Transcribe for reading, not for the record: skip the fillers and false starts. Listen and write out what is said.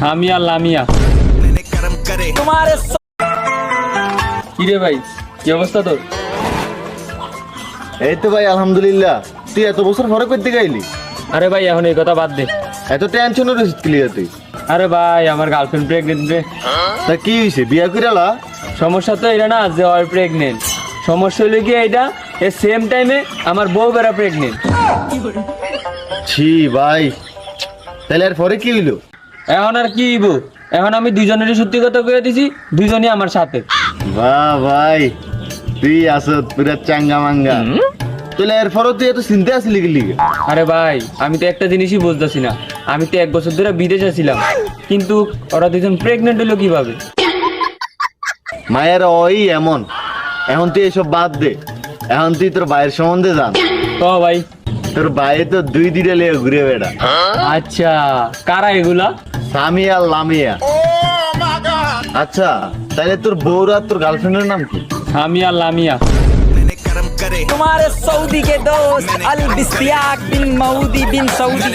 সামিয়া লামিয়া। কিরে ভাই, কি অবস্থা তোর? এই তো ভাই আলহামদুলিল্লাহ। তুই এত বছর পরে করতে গাইলি? আরে ভাই এখন এই কথা বাদ দে। এত টেনশনের রসিদ ক্লিয়ার তুই? আরে ভাই আমার গার্লফ্রেন্ড প্রেগনেন্ট রে। তা কি হয়েছে, বিয়া কইরালা? সমস্যা তো এটা না যে ওর প্রেগনেন্ট, সমস্যা হলো কি এইটা এর সেম টাইমে আমার বউ বেড়া প্রেগনেন্ট। ছি ভাই, তাহলে আর পরে কি হইলো? এখন আর কি হইব, এখন আমি দুজনেরই সত্যি কথা কয়ে দিছি, দুজনই আমার সাথে। বাহ ভাই, তুই আসো পুরা চাঙ্গা মাঙ্গা। তাহলে এরপরও তুই এত চিন্তা আসলি কি লিগে? আরে ভাই আমি তো একটা জিনিসই বুঝতেছি না, আমি তো 1 বছর ধরে বিদেশে ছিলাম, কিন্তু ওরা দুজন প্রেগনেন্ট হলো কিভাবে? মায়ের ওই এমন। এখন তুই এসব বাদ দে, এখন তুই তোর ভাইয়ের সম্বন্ধে জান। তো ভাই তোর ভাই তো 2 লিয়ে ঘুরে বেড়া। আচ্ছা, কারা এগুলা? সামিয়া লামিয়া। আচ্ছা, তাহলে তোর বউর আর তোর গার্লফ্রেন্ডের নাম কি? সামিয়া লামিয়া। तुम्हारे सऊदी के दोस्त अल बिस्तियाक बिन मऊदी बिन सऊदी